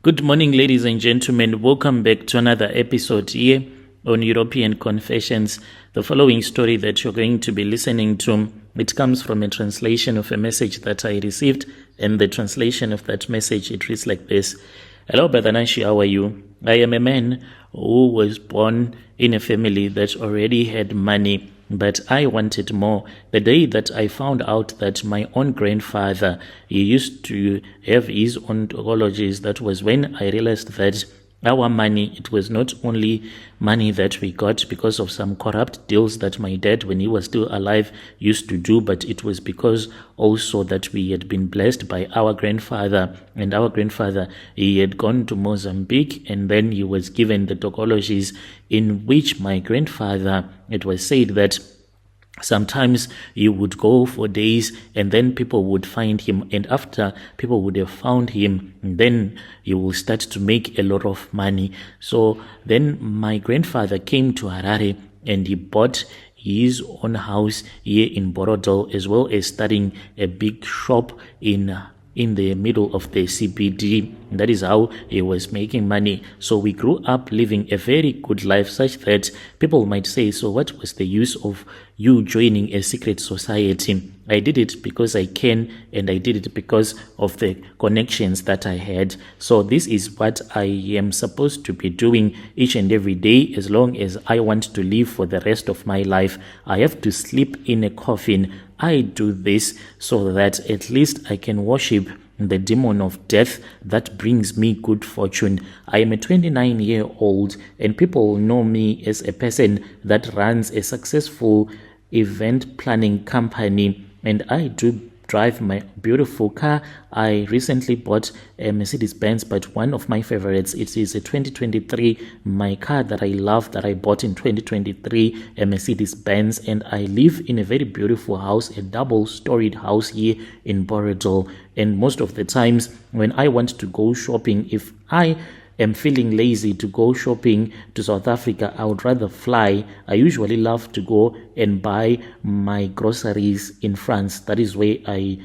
Good morning, ladies and gentlemen. Welcome back to another episode here on European Confessions. The following story that you're going to be listening to, it comes from a translation of a message that I received, and the translation of that message, it reads like this. Hello, Brother Nashi, how are you? I am a man who was born in a family that already had money, but I wanted more. The day that I found out that my own grandfather, he used to have his own ontologies, that was when I realized that our money, it was not only money that we got because of some corrupt deals that my dad, when he was still alive, used to do, but it was because also that we had been blessed by our grandfather. And our grandfather, he had gone to Mozambique, and then he was given the ontologies in which my grandfather, it was said that sometimes he would go for days and then people would find him, and after people would have found him, then he will start to make a lot of money. So then my grandfather came to Harare and he bought his own house here in Borodal, as well as starting a big shop in the middle of the CBD. That is how he was making money. So we grew up living a very good life, such that people might say, so what was the use of you joining a secret society? I did it because I can, and I did it because of the connections that I had. So this is what I am supposed to be doing each and every day, as long as I want to live for the rest of my life. I have to sleep in a coffin. I do this so that at least I can worship the demon of death that brings me good fortune. I am a 29-year-old, and people know me as a person that runs a successful event planning company, and I do drive my beautiful car. I recently bought a Mercedes-Benz, but one of my favorites, it is a 2023, my car that I love, that I bought in 2023, a Mercedes-Benz, and I live in a very beautiful house, a double-storied house here in Borodal. And most of the times when I want to go shopping, if I am feeling lazy to go shopping to South Africa, I would rather fly. I usually love to go and buy my groceries in France. That is where I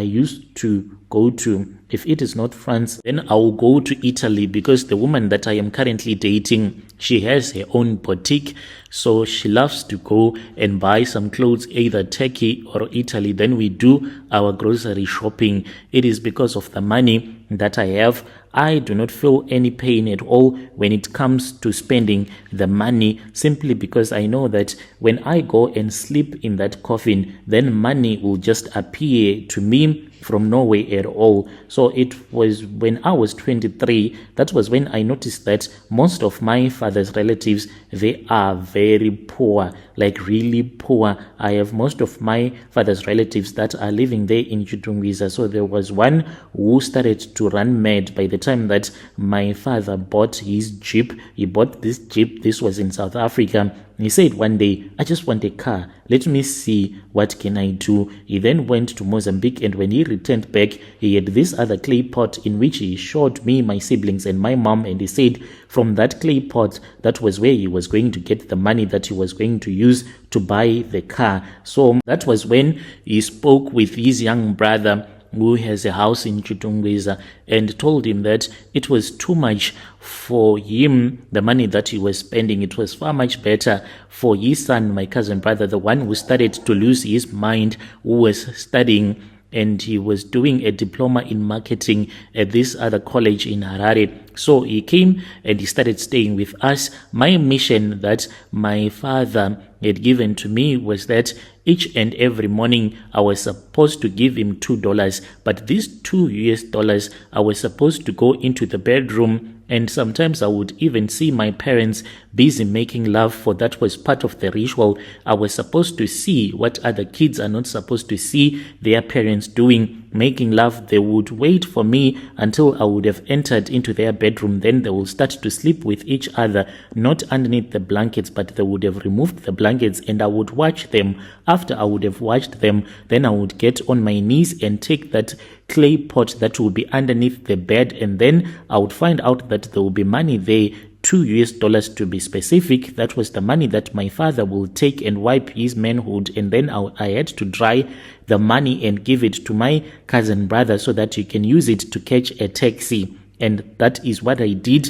used to go to. If it is not France, then I will go to Italy, because the woman that I am currently dating, she has her own boutique, so she loves to go and buy some clothes, either Turkey or Italy. Then we do our grocery shopping. It is because of the money that I have. I do not feel any pain at all when it comes to spending the money, simply because I know that when I go and sleep in that coffin, then money will just appear to me from nowhere at all. So it was when I was 23, that was when I noticed that most of my father's relatives, they are very poor, like really poor. I have most of my father's relatives that are living there in Chitungwiza. So there was one who started to run mad by the time that my father bought his Jeep. He bought this Jeep. This was in South Africa. He said one day, I just want a car. Let me see what can I do. He then went to Mozambique, and when he returned back, he had this other clay pot in which he showed me, my siblings, and my mom, and he said from that clay pot, that was where he was going to get the money that he was going to use to buy the car. So that was when he spoke with his young brother, who has a house in Chitungwiza, and told him that it was too much for him, the money that he was spending. It was far much better for his son, my cousin brother, the one who started to lose his mind, who was studying, and he was doing a diploma in marketing at this other college in Harare. So he came and he started staying with us. My mission that my father had given to me was that each and every morning I was supposed to give him $2, but these $2 I was supposed to go into the bedroom, and sometimes I would even see my parents busy making love, for that was part of the ritual. I was supposed to see what other kids are not supposed to see their parents doing, making love. They would wait for me until I would have entered into their bedroom. Then they will start to sleep with each other, not underneath the blankets, but they would have removed the blankets, and I would watch them. After I would have watched them, then I would get on my knees and take that clay pot that would be underneath the bed, and then I would find out that there will be money there, $2 to be specific. That was the money that my father will take and wipe his manhood, and then I had to dry the money and give it to my cousin brother so that he can use it to catch a taxi. And that is what I did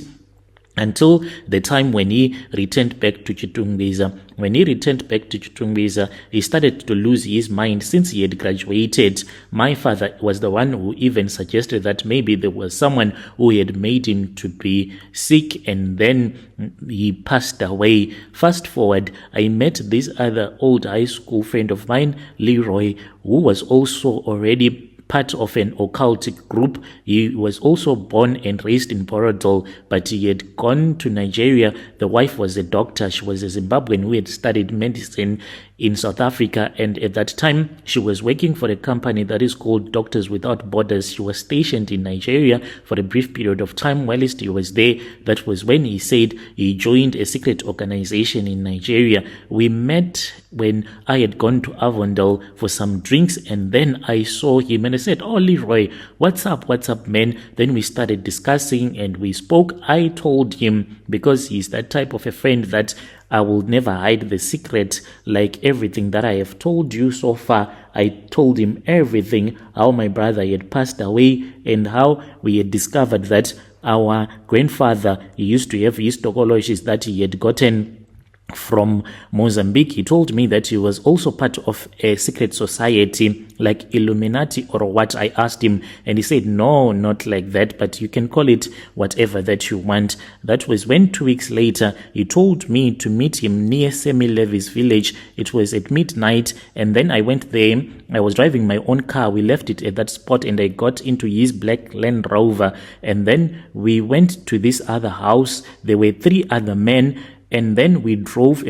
until the time when he returned back to Chitungwiza. When he returned back to Chitungwiza, he started to lose his mind since he had graduated. My father was the one who even suggested that maybe there was someone who had made him to be sick, and then he passed away. Fast forward, I met this other old high school friend of mine, Leroy, who was also already part of an occult group. He was also born and raised in Borodol, but he had gone to Nigeria. The wife was a doctor. She was a Zimbabwean who had studied medicine in South Africa, and at that time she was working for a company that is called Doctors Without Borders. She was stationed in Nigeria for a brief period of time. Whilst he was there, that was when he said he joined a secret organization in Nigeria. We met when I had gone to Avondale for some drinks, and then I saw him and I said, "Oh, Leroy, what's up, man?" Then we started discussing and we spoke. I told him, because he's that type of a friend that I will never hide the secret, like everything that I have told you so far. I told him everything, how my brother had passed away and how we had discovered that our grandfather, he used to have his tokologies that he had gotten from Mozambique. He told me that he was also part of a secret society like Illuminati or what. I asked him and he said, "No, not like that, but you can call it whatever that you want." That was when 2 weeks later he told me to meet him near Semi Levy's village. It was at midnight, and then I went there. I was driving my own car. We left it at that spot and I got into his black Land Rover, and then we went to this other house. There were 3 other men. And then we drove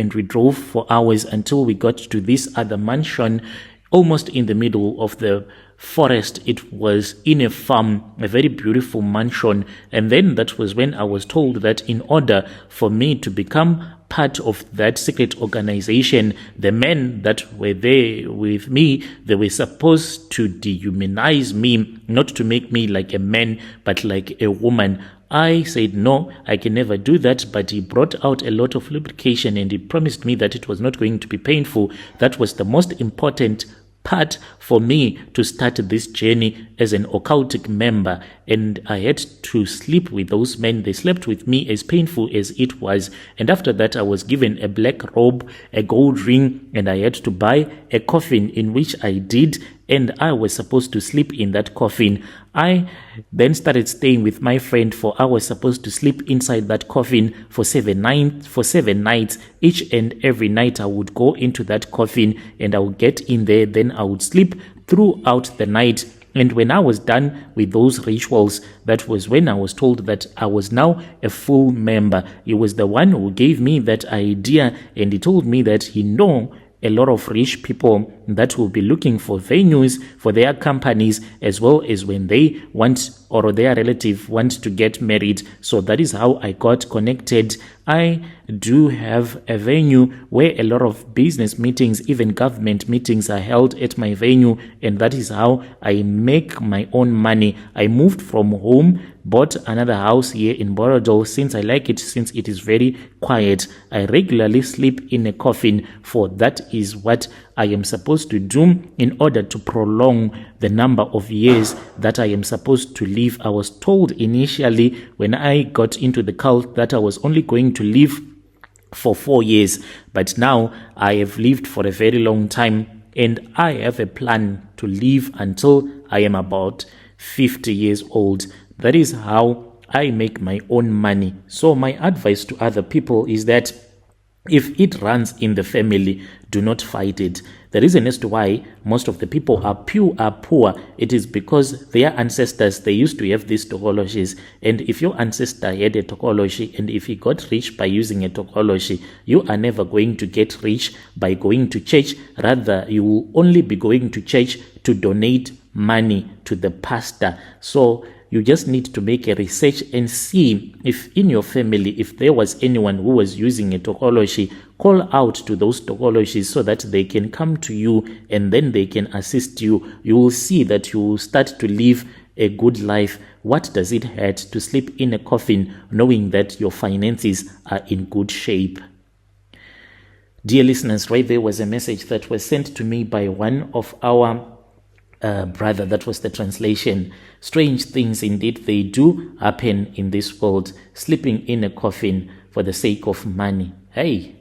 for hours until we got to this other mansion, almost in the middle of the forest. It was in a farm, a very beautiful mansion. And then that was when I was told that in order for me to become part of that secret organization, the men that were there with me, they were supposed to dehumanize me, not to make me like a man, but like a woman. I said, "No, I can never do that," but he brought out a lot of lubrication and he promised me that it was not going to be painful. That was the most important part for me to start this journey as an occultic member, and I had to sleep with those men. They slept with me, as painful as it was. And after that, I was given a black robe, a gold ring, and I had to buy a coffin, in which I did, and I was supposed to sleep in that coffin. I then started staying with my friend, for I was supposed to sleep inside that coffin for 7 nights. Each and every night I would go into that coffin and I would get in there, then I would sleep throughout the night. And when I was done with those rituals, that was when I was told that I was now a full member. He was the one who gave me that idea, and he told me that he know a lot of rich people that will be looking for venues for their companies, as well as when they want or their relative wants to get married. So that is how I got connected. I do have a venue where a lot of business meetings, even government meetings, are held at my venue, and that is how I make my own money. I moved from home, bought another house here in Borodol since I like it, since it is very quiet. I regularly sleep in a coffin, for that is what I am supposed to do in order to prolong the number of years that I am supposed to live. I was told initially when I got into the cult that I was only going to live for 4 years, but now I have lived for a very long time, and I have a plan to live until I am about 50 years old. That is how I make my own money. So my advice to other people is that if it runs in the family, do not fight it. The reason as to why most of the people are poor, it is because their ancestors, they used to have these tokologies. And if your ancestor had a tokology, and if he got rich by using a tokology, you are never going to get rich by going to church. Rather, you will only be going to church to donate money to the pastor. So you just need to make a research and see if in your family, if there was anyone who was using a tokology. Call out to those tokologies so that they can come to you and then they can assist you. You will see that you will start to live a good life. What does it hurt to sleep in a coffin knowing that your finances are in good shape? Dear listeners, right there was a message that was sent to me by one of our brother. That was the translation. Strange things indeed they do happen in this world, sleeping in a coffin for the sake of money. Hey,